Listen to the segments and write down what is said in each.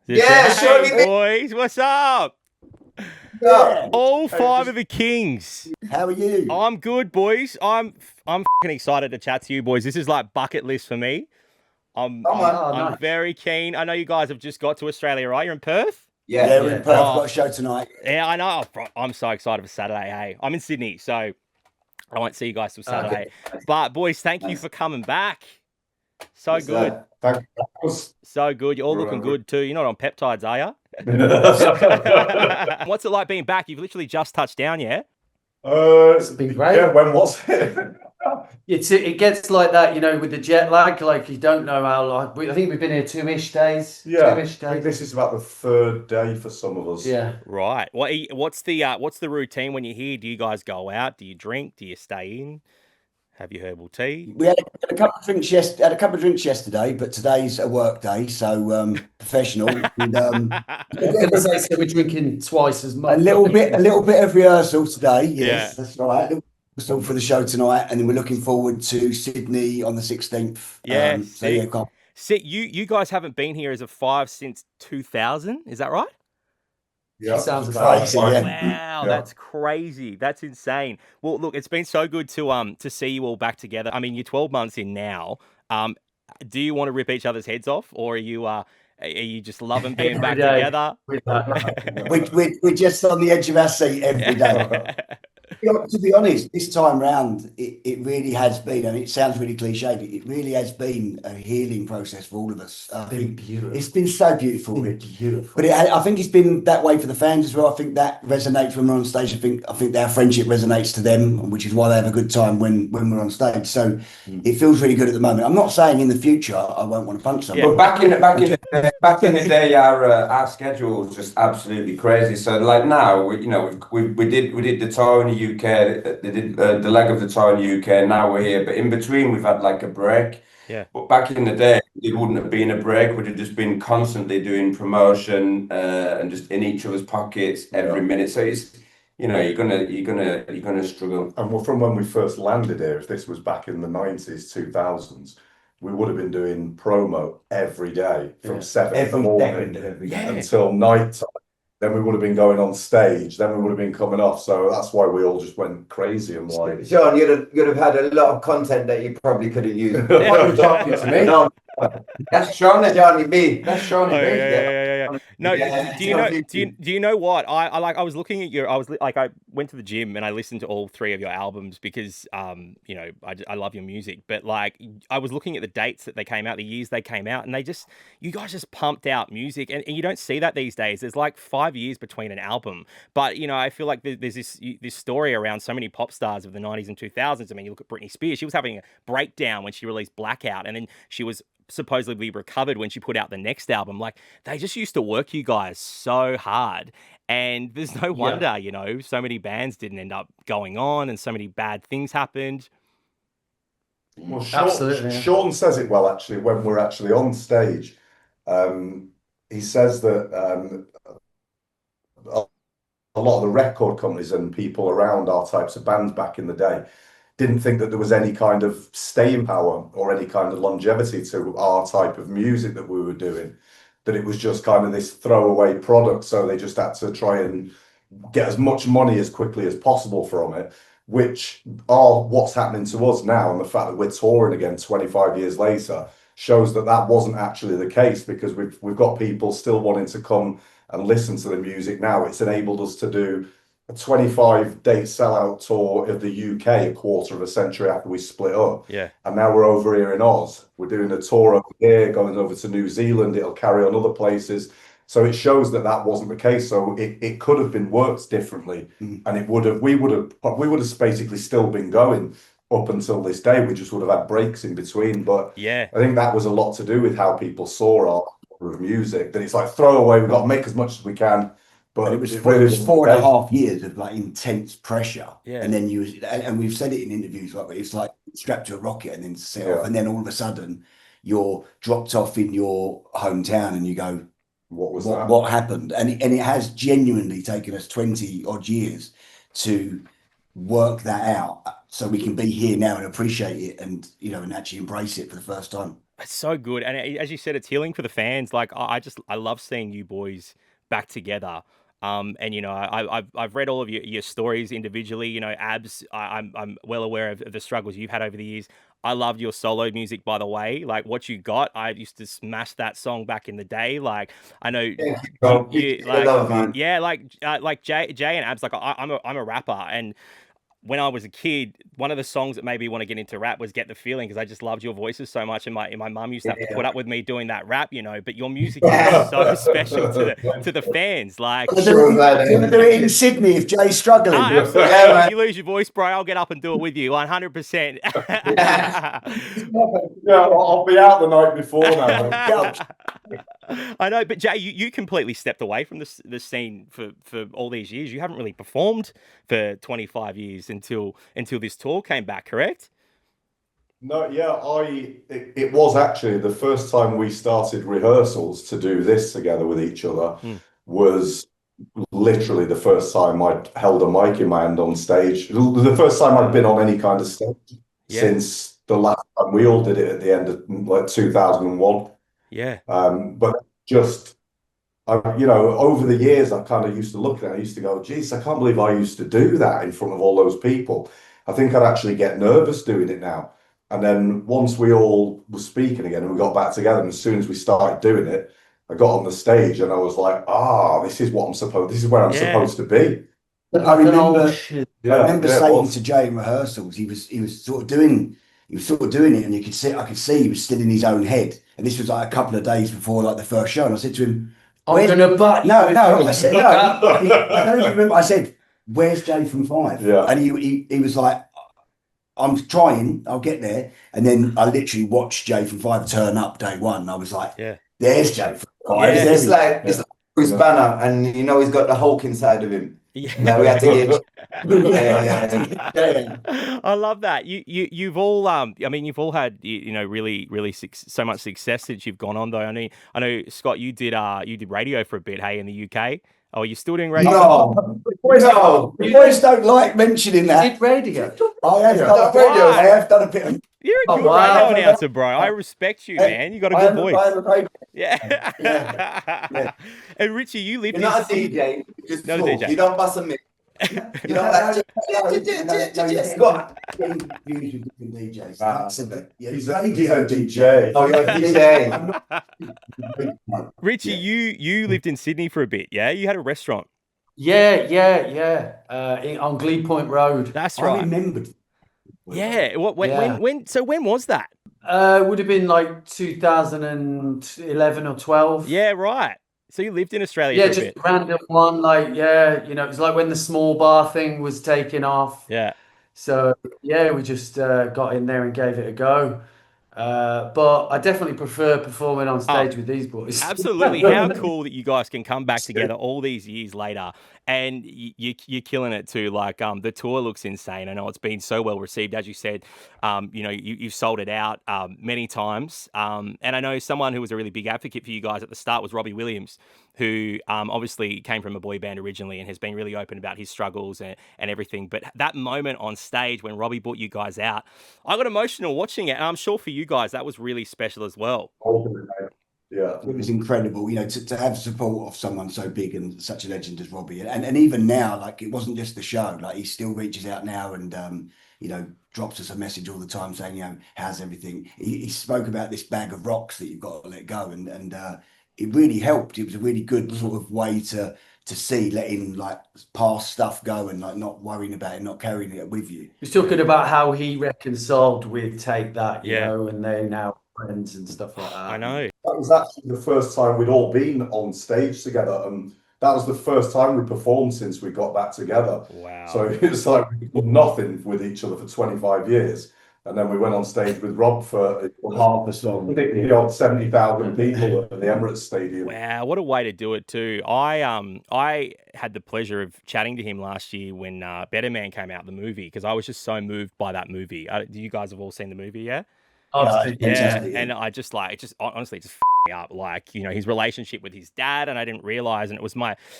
Yeah, Hey, Seany B. boys, what's up? Yeah. All five of the kings. How are you? I'm good, boys. I'm fucking excited to chat to you, boys. This is like bucket list for me. I'm Come I'm, on. I'm very keen. I know you guys have just got to Australia, right? You're in Perth? Yeah, we're in Perth. We've Oh. got a show tonight. Yeah, I know. I'm so excited for Saturday. Hey, I'm in Sydney, so I won't see you guys till Saturday. But boys, thank you for coming back. So Yes, good. sir. Thank you. So good. You're all looking good too. You're not on peptides, are you? What's it like being back? You've literally just touched down, yeah? It's been great. Yeah, when was it? It gets like that, you know, with the jet lag. Like you don't know how long. I think we've been here 2-ish days. Yeah, 2-ish I think days. this is about the third day for some of us. Yeah. Right. What's the routine when you're here? Do you guys go out? Do you drink? Do you stay in? Have you herbal tea? We had a couple of drinks yesterday, but today's a work day, so professional. And, I was going to say, so we're drinking twice as much. a little bit of rehearsal today. Yes, Yeah. that's right. A little rehearsal for the show tonight, and then we're looking forward to Sydney on the 16th. Yeah, So yeah, sick. See, you guys haven't been here as a five since 2000. Is that right? Yeah, Sounds about crazy, right. yeah. Wow, that's crazy. That's insane. Well, look, it's been so good to see you all back together. I mean, you're 12 months in now. Do you want to rip each other's heads off, or are you just loving being back day. together? We're just on the edge of our seat every day. To be honest, this time round, it really has been, and it sounds really cliched, it really has been a healing process for all of us. I think beautiful. it's been so beautiful. Beautiful. But I think it's been that way for the fans as well. I think that resonates when we're on stage. I think our friendship resonates to them, which is why they have a good time when we're on stage. So it feels really good at the moment. I'm not saying in the future I won't want to punch someone. But back in the day, our schedule was just absolutely crazy. So like now, we did the tour in the UK. They did the leg of the tour in the UK. Now we're here, but in between we've had like a break. Yeah. But back in the day, it wouldn't have been a break. We'd have just been constantly doing promotion and just in each other's pockets every minute. So it's you're gonna struggle. And from when we first landed here, if this was back in the 90s, 2000s, we would have been doing promo every day from 7 in the morning until night time. Then we would have been going on stage. Then we would have been coming off. So that's why we all just went crazy and like. John, you'd have had a lot of content that you probably could have used. What are you talking to me? No, that's Seany B. That's Seany B. Yeah. No, Yeah. do you know what? I was looking at I went to the gym and I listened to all three of your albums because I love your music, but like I was looking at the dates that they came out, the years they came out, and you guys just pumped out music, and you don't see that these days. There's like 5 years between an album, but I feel like there's this story around so many pop stars of the 90s and 2000s. I mean, you look at Britney Spears, she was having a breakdown when she released Blackout, and then she was supposedly recovered when she put out the next album. Like they just used to work you guys so hard, and there's no wonder so many bands didn't end up going on and so many bad things happened. Well, Absolutely, yeah. Sean says it well actually when we're actually on stage. He says that a lot of the record companies and people around our types of bands back in the day didn't think that there was any kind of staying power or any kind of longevity to our type of music that we were doing, that it was just kind of this throwaway product. So they just had to try and get as much money as quickly as possible from it, which are what's happening to us now. And the fact that we're touring again 25 years later shows that that wasn't actually the case, because we've got people still wanting to come and listen to the music now. It's enabled us to do a 25-date sellout tour of the UK a quarter of a century after we split up. Yeah. And now we're over here in Oz. We're doing a tour over here, going over to New Zealand. It'll carry on other places. So it shows that that wasn't the case. So it could have been worked differently, and we would have basically still been going up until this day. We just would have had breaks in between. But Yeah. I think that was a lot to do with how people saw our genre of music. That it's like throw away. We've got to make as much as we can. But it was 4.5 years of like intense pressure, Yeah. and then and we've said it in interviews, like it's like strapped to a rocket and then set off, and then all of a sudden you're dropped off in your hometown, and you go, what happened? And it has genuinely taken us 20 odd years to work that out, so we can be here now and appreciate it, and and actually embrace it for the first time. It's so good, and as you said, it's healing for the fans. Like I love seeing you boys back together. And you know, I've read all of your stories individually. You know, Abs, I'm well aware of the struggles you've had over the years. I loved your solo music, by the way. Like what you got, I used to smash that song back in the day. Like I know you I love, man. yeah, like Jay and Abs. Like I'm a rapper, and when I was a kid, one of the songs that made me want to get into rap was "Get the Feeling" because I just loved your voices so much, and my mum used to have to put up with me doing that rap, you know. But your music is so special to the fans. Like, Do you want to do it in Sydney if Jay's struggling? absolutely. Yeah, man. If you lose your voice, bro, I'll get up and do it with you, 100%. Yeah, I'll be out the night before now. I know, but Jay, you completely stepped away from the scene for all these years. You haven't really performed for 25 years until this tour came back, correct? No, yeah, it was actually the first time we started rehearsals to do this together with each other was literally the first time I'd held a mic in my hand on stage. The first time I'd been on any kind of stage since the last time we all did it at the end of like 2001. Yeah. But just, you know, over the years, I kind of used to look at it. I used to go, geez, I can't believe I used to do that in front of all those people. I think I'd actually get nervous doing it now. And then once we all were speaking again and we got back together, and as soon as we started doing it, I got on the stage and I was like, this is where I'm supposed to be. I remember saying to Jay in rehearsals, he was sort of doing it, and I could see he was still in his own head. And this was like a couple of days before like the first show, and I said to him, I'm gonna butt you. No, I said no. I don't even remember. I said, "Where's Jay from Five?" Yeah. And he was like, "I'm trying. I'll get there." And then I literally watched Jay from Five turn up day one. And I was like, "There's Jay from Five." Yeah, it's like Bruce Banner, and you know he's got the Hulk inside of him. Yeah. Now we have to get. I love that. You've all I mean you've all had you know really so much success since you've gone on though. I know Scott, you did radio for a bit, hey, in the UK. Oh, you're still doing radio? No, the boys don't like mentioning that. Did radio? I have done a bit of. You're a good radio announcer, bro. I respect you, man. You got a good voice. Yeah. And Ritchie, you lived You're not a DJ. Just not a talk. DJ. You don't bust a mic. You know like Scott. DJs. He's a DJ. Oh, you're a DJ. Richie, you lived in Sydney for a bit, yeah? You had a restaurant. Yeah. On Glebe Point Road. That's right. I remembered. Yeah. When was that? It would have been like 2011 or 12. Yeah, right. So you lived in Australia Yeah, for a just bit. a random one. Like, you know, it was like when the small bar thing was taking off. Yeah. So, yeah, we just got in there and gave it a go. But I definitely prefer performing on stage with these boys. Absolutely. How cool that you guys can come back together all these years later, and you're killing it too. Like the tour looks insane. I know it's been so well received, as you said. You know, you've sold it out many times. And I know someone who was a really big advocate for you guys at the start was Robbie Williams, who obviously came from a boy band originally and has been really open about his struggles and everything. But that moment on stage when Robbie brought you guys out, I got emotional watching it. And I'm sure for you guys, that was really special as well. Yeah, it was incredible, you know, to have support of someone so big and such a legend as Robbie. And even now, like, it wasn't just the show, like he still reaches out now and you know, drops us a message all the time saying, you know, how's everything. He spoke about this bag of rocks that you've got to let go, and it really helped. It was a really good sort of way to see letting like past stuff go and like not worrying about it, not carrying it with you. He was talking about how he reconciled with Take That, you know, and they're now friends and stuff like that. I know. That was actually the first time we'd all been on stage together, and that was the first time we performed since we got back together. Wow. So it's like we did nothing with each other for 25 years. And then we went on stage with Rob for half a song. I think we had 70,000 people at the Emirates Stadium. Wow, what a way to do it too. I had the pleasure of chatting to him last year when Better Man came out, the movie, because I was just so moved by that movie. You guys have all seen the movie, yeah? Oh, Yeah, and I just like, honestly, just up, like, you know, his relationship with his dad, and I didn't realize, and it was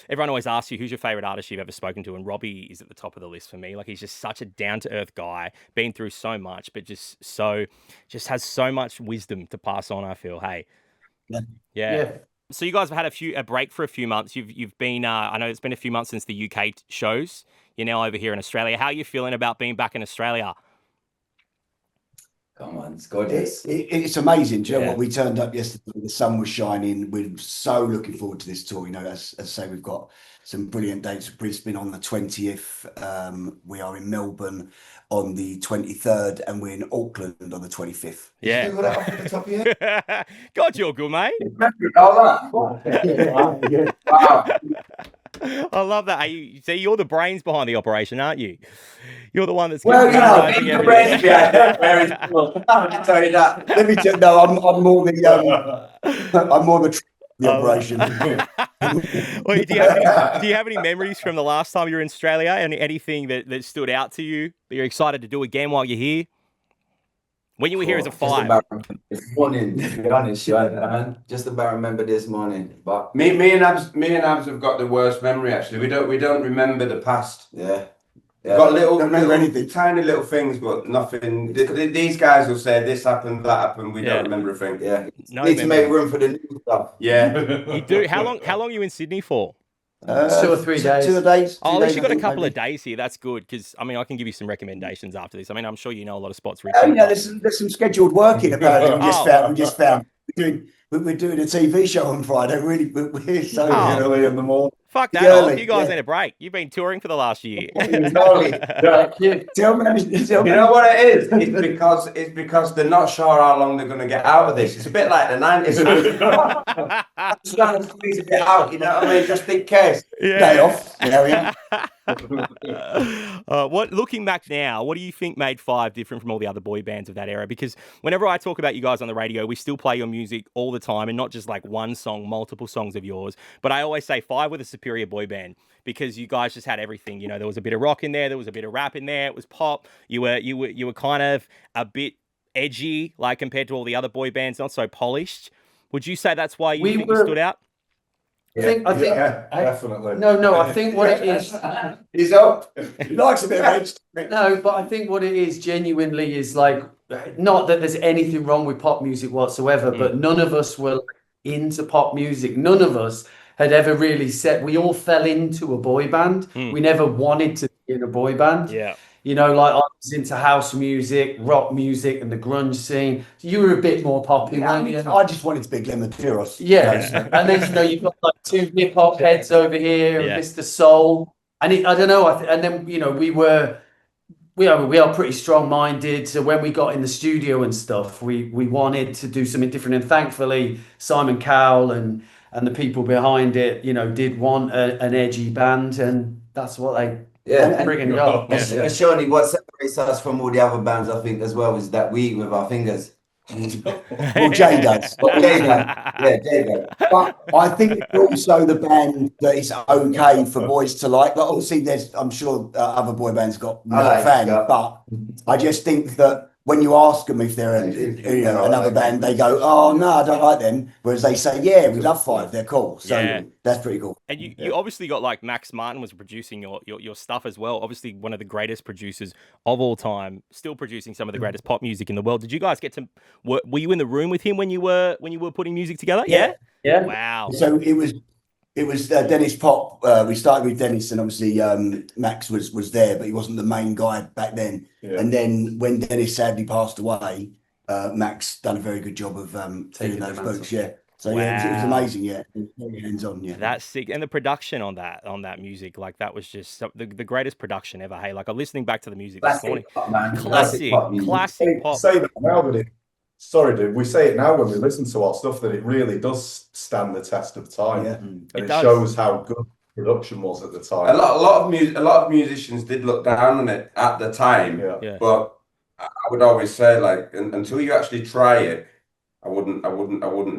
everyone always asks you who's your favorite artist you've ever spoken to, and Robbie is at the top of the list for me. Like, he's just such a down-to-earth guy, been through so much, but just has so much wisdom to pass on, I feel. Hey. Yeah. So you guys have had a break for a few months. You've been I know it's been a few months since the UK shows. You're now over here in Australia. How are you feeling about being back in Australia? Come on, it's gorgeous. It's amazing. Do you know what? We turned up yesterday, the sun was shining. We're so looking forward to this tour. You know, as I say, we've got some brilliant dates. Brisbane on the 20th. We are in Melbourne on the 23rd, and we're in Auckland on the 25th. Yeah. You got that off the top of your head? God, you're good, mate. Wow. I love that. You're the brains behind the operation, aren't you? You're the one that's Well, you know, organising the everything. brains behind it. I can tell you that. Let me tell you, no, I'm more the operation. Well, do you have any memories from the last time you were in Australia? Anything that stood out to you that you're excited to do again while you're here? When you were here as a Just 5. about this morning, to be honest, man. Just about remember this morning. But Me and Abs have got the worst memory. Actually, we don't remember the past. yeah. We've got Don't remember anything. tiny little things, but nothing. These guys will say this happened, that happened. We don't remember a thing. Yeah. No Need to memory. make room for the new stuff. Yeah. You do. How long are you in Sydney for? 2 or 3 days. 2 days. Oh, at least you got a couple maybe. of days here. That's good, because I mean, I can give you some recommendations after this. I mean, I'm sure you know a lot of spots. Oh, yeah, there's some scheduled work in about it. We just found we're doing a TV show on Friday. We're so Early in the morning. Fuck that early, off. You guys yeah. need a break. You've been touring for the last year. Tell me, You know what it is? It's because they're not sure how long they're going to get out of this. It's a bit like the 90s. Just trying to squeeze a bit out, you know what I mean? Just in case. day off. There we are. Looking back now, what do you think made Five different from all the other boy bands of that era? Because whenever I talk about you guys on the radio, we still play your music all the time, and not just like one song, multiple songs of yours. But I always say Five were the superior boy band because you guys just had everything. You know, there was a bit of rock in there, there was a bit of rap in there, it was pop. You were kind of a bit edgy, like compared to all the other boy bands, not so polished. Would you say that's why you stood out? I think Definitely. No, I think what it is. He's up. He likes a bit of edge. No, but I think what it is genuinely is like, not that there's anything wrong with pop music whatsoever, but none of us were into pop music. None of us had ever really said, we all fell into a boy band. We never wanted to be in a boy band. Yeah. You know, like I was into house music, rock music, and the grunge scene. You were a bit more poppy, weren't you? I just wanted to be Glenn Pyros. Yeah, and then you've got like 2 hip hop heads over here, Yeah. Mr. Soul, and I don't know. And then we are pretty strong minded. So when we got in the studio and stuff, we wanted to do something different. And thankfully, Simon Cowell and the people behind it, did want an edgy band, and that's what they friggin' got. And surely what separates us from all the other bands, I think, as well, is that we eat with our fingers. Well, Jay does. Jay does. But I think it's also the band that it's okay for boys to like. Like obviously, I'm sure other boy bands got not a fan, but I just think that when you ask them if they're another band, they go, "Oh no, I don't like them." Whereas they say, "Yeah, we love Five. They're cool." So that's pretty cool. And you obviously got like Max Martin was producing your stuff as well. Obviously one of the greatest producers of all time, still producing some of the greatest pop music in the world. Did you guys were you in the room with him when you were putting music together? Yeah. Wow. So it was Denniz Pop. We started with Denniz, and obviously Max was there, but he wasn't the main guy back then. Yeah. And then when Denniz sadly passed away, Max done a very good job of taking those books. Yeah. So it was amazing. Yeah, very hands-on. Yeah, that's sick. And the production on that music, like that was just the greatest production ever. Hey, like I'm listening back to the music this morning. Pop, man. Classic pop. Say that now, but sorry, dude. We say it now when we listen to our stuff that it really does stand the test of time, and it shows how good production was at the time. A lot of musicians did look down on it at the time, but I would always say, like, until you actually try it, I wouldn't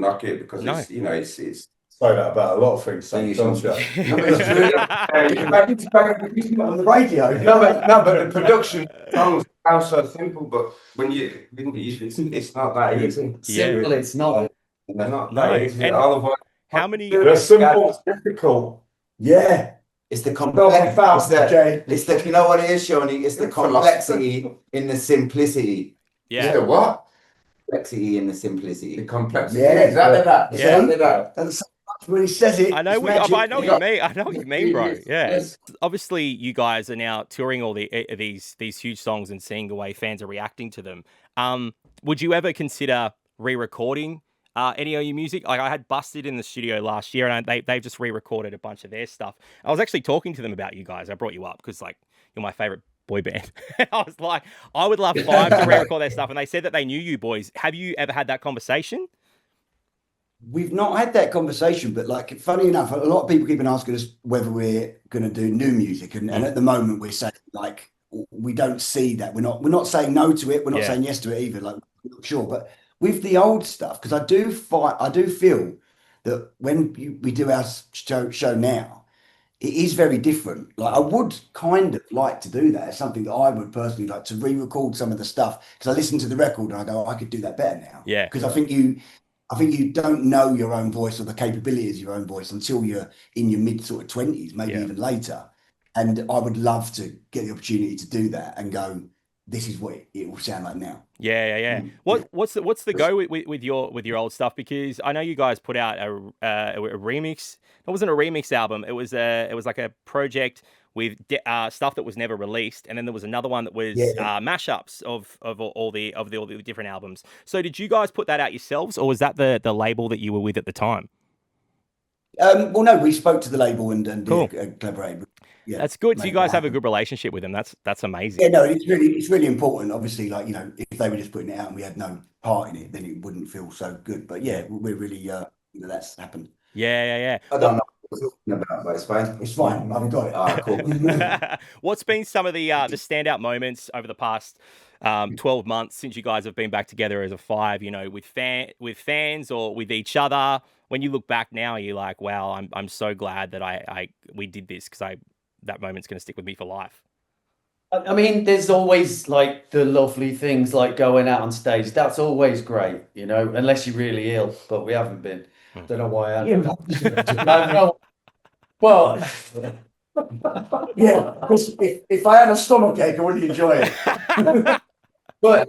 knock it, because it's say that about a lot of things, don't you? Back on the radio. No, but the production sounds so simple, but when it's not that easy. Simple, it's not. They're not No, that easy. and All of what how many? They're simple, it's difficult. Yeah. It's the Not complexity. fast, Jay. It's the, you know what it is, Shawnee? It's the complexity in the simplicity. Yeah. the what? Complexity in the The simplicity. complexity. Yeah, exactly that. Yeah. Exactly that. Doesn't say much when he says it. I know It's what I magic. know what you mean. I know what you mean, bro. Yeah. Yes. Obviously, you guys are now touring all these huge songs and seeing the way fans are reacting to them. Would you ever consider re-recording any of your music? Like I had Busted in the studio last year, and they've just re-recorded a bunch of their stuff. I was actually talking to them about you guys. I brought you up because like you're my favorite boy band. I was like, I would love Five to re-record their stuff, and they said that they knew you boys. Have you ever had that conversation? We've not had that conversation, but like, funny enough, a lot of people keep on asking us whether we're going to do new music, and at the moment we're saying like we don't see that. We're not saying no to it. We're not saying yes to it either. Like, we're not sure, but with the old stuff, because I do feel that when we do our show now, it is very different. Like I would kind of like to do that. It's something that I would personally like to re-record some of the stuff, because I listen to the record and I go, I could do that better now. Yeah. Because I think you don't know your own voice or the capabilities of your own voice until you're in your mid sort of 20s, maybe even later. And I would love to get the opportunity to do that and go, this is what it will sound like now. Yeah. What's the go with your old stuff? Because I know you guys put out a remix. It wasn't a remix album. It was like a project with stuff that was never released, and then there was another one that was mashups of all the different albums. So did you guys put that out yourselves, or was that the label that you were with at the time? Well, no, we spoke to the label and Cool. collaborated. Yeah, that's good. So you guys have a good relationship with them. That's amazing. Yeah, no, it's really important. Obviously, like, you know, if they were just putting it out and we had no part in it, then it wouldn't feel so good. But yeah, we're really that's happened. Yeah. I don't know what you're talking about, but it's fine. It's fine. I've got it. Ah, cool. What's been some of the standout moments over the past 12 months since you guys have been back together as a five? You know, with fans or with each other. When you look back now, you're like, wow, I'm so glad that we did this, because that moment's going to stick with me for life. I mean, there's always like the lovely things like going out on stage. That's always great, you know, unless you're really ill, but we haven't been. Don't know why. Well, Yeah, because if I had a stomach ache, I wouldn't enjoy it. but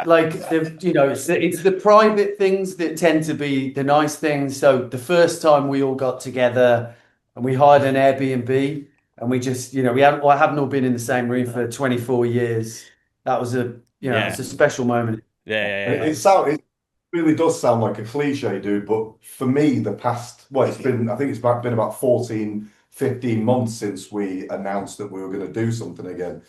like it's the private things that tend to be the nice things. So the first time we all got together and we hired an Airbnb, and we just, you know, I haven't all been in the same room for 24 years. That was it's a special moment. Yeah. It really does sound like a cliche, dude, but for me, I think it's been about 14, 15 months since we announced that we were going to do something again.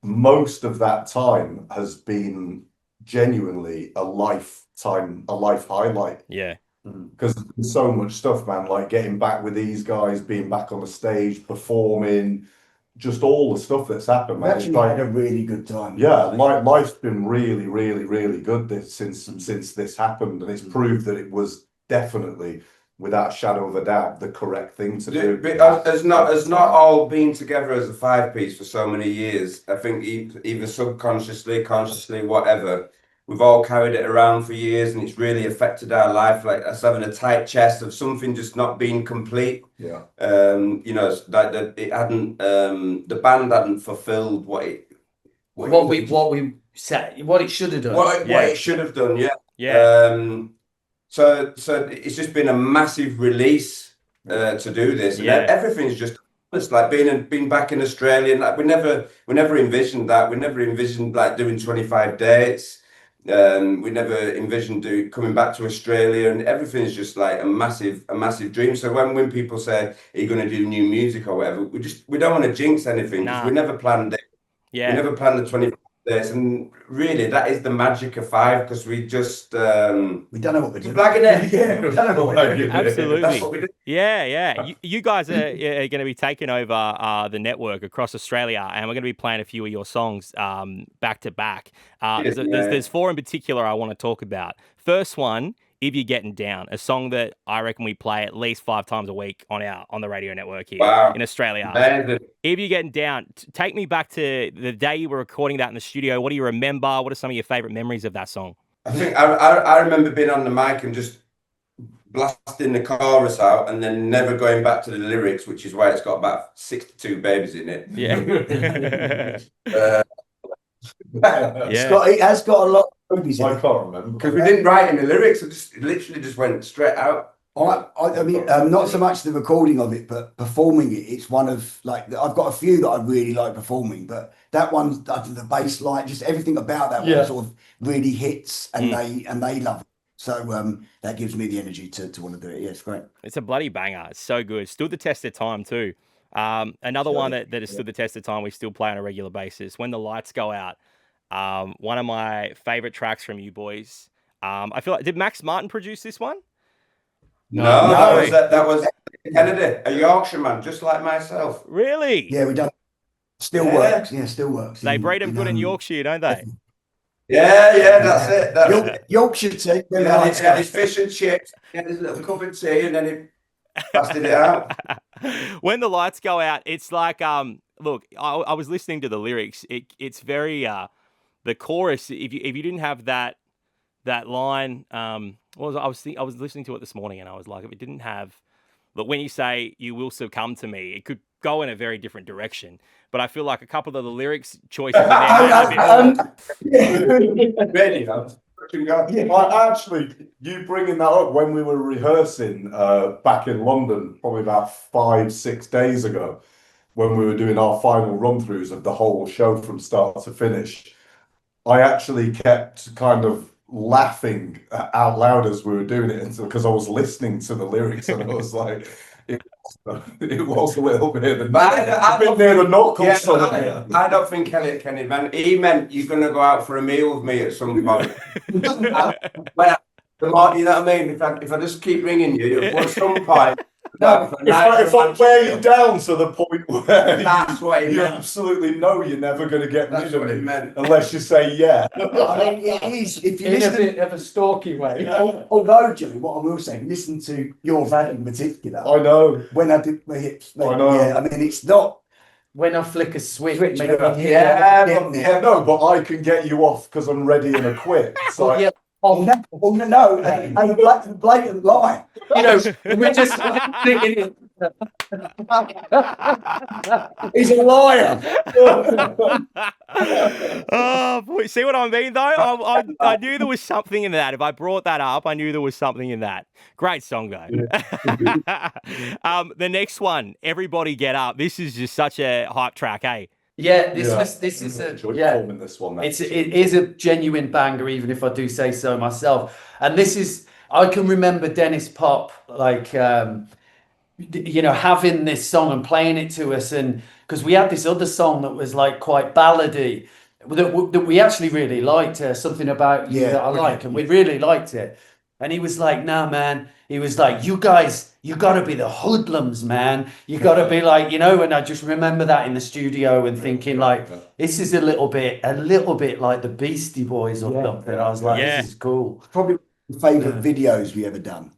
Most of that time has been genuinely a life highlight. Yeah. Because there's so much stuff, man, like getting back with these guys, being back on the stage, performing, just all the stuff that's happened, man. We actually had a really good time. Yeah, life's been really, really, really good since this happened, and it's proved that it was definitely, without a shadow of a doubt, the correct thing to do. As not all been together as a five-piece for so many years, I think either subconsciously, consciously, whatever, we've all carried it around for years, and it's really affected our life, like us having a tight chest of something just not being complete. Yeah. You know, like it hadn't, the band hadn't fulfilled what it should have done. What it should have done, yeah. Yeah. So it's just been a massive release to do this, and everything's just, it's like being back in Australia. And like we never envisioned that. We never envisioned like doing 25 dates. We never envisioned coming back to Australia, and everything's just like a massive dream. So when people say, "Are you going to do new music or whatever?" we don't want to jinx anything, because we never planned it. Yeah. We never planned the 25 days, and really that is the magic of five, because we just we don't know what we're doing. blagging it. Yeah, we don't know what we're doing. Absolutely. That's what we do. Yeah. You guys are going to be taking over the network across Australia, and we're going to be playing a few of your songs back to back. There's four in particular I want to talk about. First one, If You're Getting Down, a song that I reckon we play at least 5 times a week on the radio network here in Australia. Man, If You're Getting Down, take me back to the day you were recording that in the studio. What do you remember? What are some of your favorite memories of that song? I think I remember being on the mic and just blasting the chorus out and then never going back to the lyrics, which is why it's got about 62 babies in it. Yeah. It has got a lot of babies in I it. can't remember. Because we didn't write any lyrics, it literally just went straight out. I mean, not so much the recording of it, but performing it. It's one of like I've got a few that I really like performing, but that one, the bass line, just everything about that one sort of really hits, and they love it. So that gives me the energy to want to do it. Yeah, it's great. It's a bloody banger. It's so good. Stood the test of time too. Another one that has stood the test of time. We still play on a regular basis. When the Lights Go Out. One of my favorite tracks from you boys. I feel like did Max Martin produce this one? No, that was Kennedy, a Yorkshireman, just like myself. Really? Yeah, we done. Still works. Yeah, still works. They breed them good in Yorkshire, don't they? Yeah, that's it. Yorkshire tea. Yeah, he had his fish and chips, he had his little cup of tea, and then he busted it out. When the Lights Go Out, it's like look, I was listening to the lyrics. It's very the chorus. If you didn't have that line, I was listening to it this morning, and I was like, if it didn't have, but when you say you will succumb to me, it could go in a very different direction. But I feel like a couple of the lyrics choices in there Actually, you bringing that up when we were rehearsing back in London, probably about 5-6 days ago, when we were doing our final run-throughs of the whole show from start to finish, I actually kept kind of laughing out loud as we were doing it because I was listening to the lyrics and I was like, it was a little bit of a bit near the knuckles. Yeah, I don't think Elliot Kenny, man. He meant you're going to go out for a meal with me at some point. You know what I mean? If I just keep ringing you, at some point. No, if I wear you down to the point where that's what he you meant. absolutely know you're never going to get rid of what he me meant. unless you say yeah. I mean, it is. If you In a listen, bit of a stalky way. although Jimmy, what I will say, listen to your van in particular. I know. When I did my hips, I know. Yeah, I mean, it's not. When I flick a switch, Switch, make it yeah. No, but I can get you off because I'm ready and equipped. So yeah. Oh no, a blatant lie. You know, we're just thinking. He's a liar. Oh, boy. See what I mean, though? I knew there was something in that. If I brought that up, I knew there was something in that. Great song, though. The next one, Everybody Get Up. This is just such a hype track, eh? Yeah, this is a this one. it is a genuine banger, even if I do say so myself. And this is, I can remember Denniz Pop like having this song and playing it to us, and because we had this other song that was like quite ballady that we actually really liked, Something About You that I like, and we really liked it. And he was like, "Nah, man." He was like, "You guys, you got to be the hoodlums, man. You got to be like, And I just remember that in the studio and thinking, like, this is a little bit like the Beastie Boys or something. I was like, this is cool. Probably my favourite videos we ever done,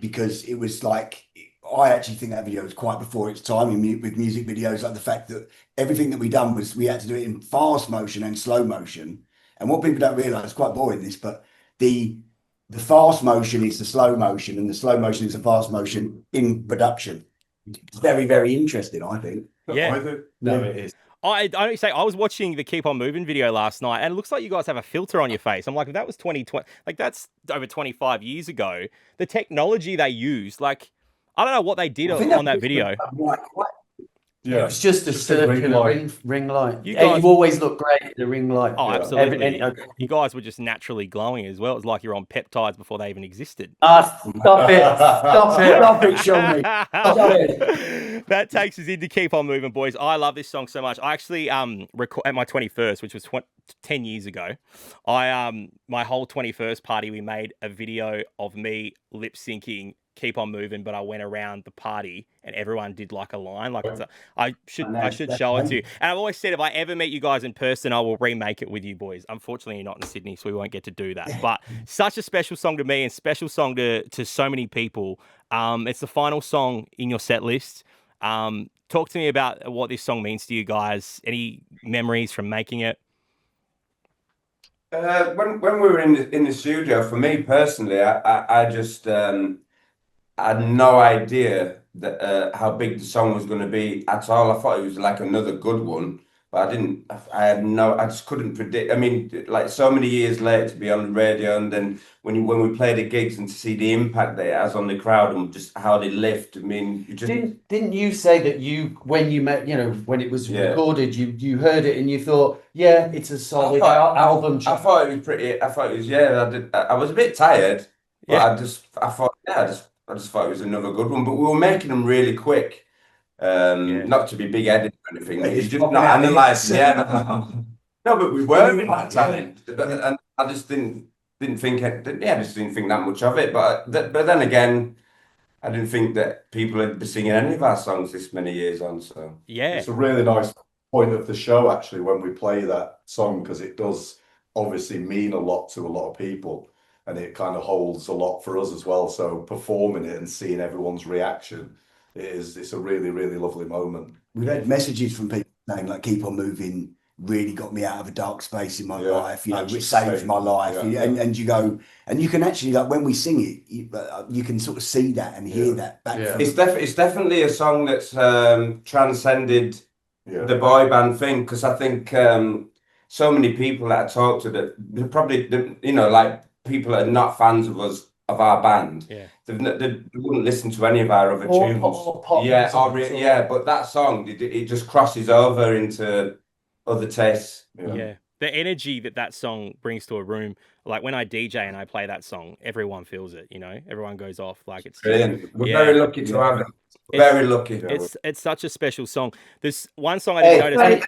because it was like, I actually think that video was quite before its time with music videos. Like the fact that everything that we done was we had to do it in fast motion and slow motion. And what people don't realise, quite boring this, but the fast motion is the slow motion, and the slow motion is the fast motion in production. It's very, very interesting, I think. Yeah. No, it is. I only say I was watching the Keep On Moving video last night, and it looks like you guys have a filter on your face. I'm like, if that was 2020, like that's over 25 years ago. The technology they used, like, I don't know what they did on that video. Yeah, it's just a circular ring light. You guys, you always look great in the ring light. Oh, absolutely. You guys were just naturally glowing as well. It's like you're on peptides before they even existed. Stop it, show me. Stop it. That takes us into Keep On Moving, boys. I love this song so much. I actually at my 21st, which was 10 years ago, my whole 21st party, we made a video of me lip syncing Keep On Moving, but I went around the party and everyone did like a line. Like I should show it to you. And I've always said, if I ever meet you guys in person, I will remake it with you boys. Unfortunately, you're not in Sydney, so we won't get to do that. But such a special song to me and special song to so many people. It's the final song in your set list. Talk to me about what this song means to you guys. Any memories from making it? When we were in the studio, for me personally, I just I had no idea that how big the song was going to be at all. I thought it was like another good one, but I didn't. I just couldn't predict. I mean, like so many years later to be on the radio, and then when we play the gigs and to see the impact that it has on the crowd and just how they lift. I mean, you just didn't you say that when you met, when it was recorded, you heard it and you thought, yeah, it's a solid album. I thought it was pretty. I thought it was I was a bit tired, but I thought I just thought it was another good one. But we were making them really quick. Not to be big-headed or anything. It's just not analysing. No, but we were that talent, and I just didn't think. I just didn't think that much of it. But then again, I didn't think that people had been singing any of our songs this many years on. So it's a really nice point of the show actually when we play that song, because it does obviously mean a lot to a lot of people. And it kind of holds a lot for us as well. So performing it and seeing everyone's reaction, it's a really, really lovely moment. We've had messages from people saying like "Keep on Moving" really got me out of a dark space in my life. Which saved my life. And you go, and you can actually, like, when we sing it, you can sort of see that and hear that back. It's definitely a song that's transcended the boy band thing, because I think so many people that I talk to that they're probably like people that are not fans of us, of our band, they wouldn't listen to any of our other tunes. But that song, it just crosses over into other tastes. The energy that song brings to a room, like when I DJ and I play that song, everyone feels it. Everyone goes off. Like it's brilliant. We're very lucky to have it. Very lucky. It's such a special song. There's one song I didn't notice.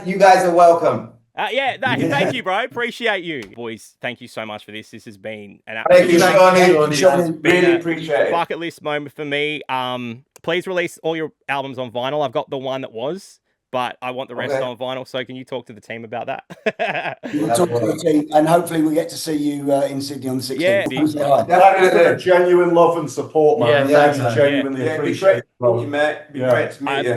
You guys are welcome. Thank you, bro. Appreciate you, boys. Thank you so much for this. This has been an absolute really appreciate it. Bucket list moment for me. Please release all your albums on vinyl. I've got the one that was, but I want the rest on vinyl. So can you talk to the team about that? We'll talk to the team, and hopefully we get to see you in Sydney on the 16th. Yeah, definitely. Genuine love and support, man. Yeah, genuinely appreciate it. Be great to meet you.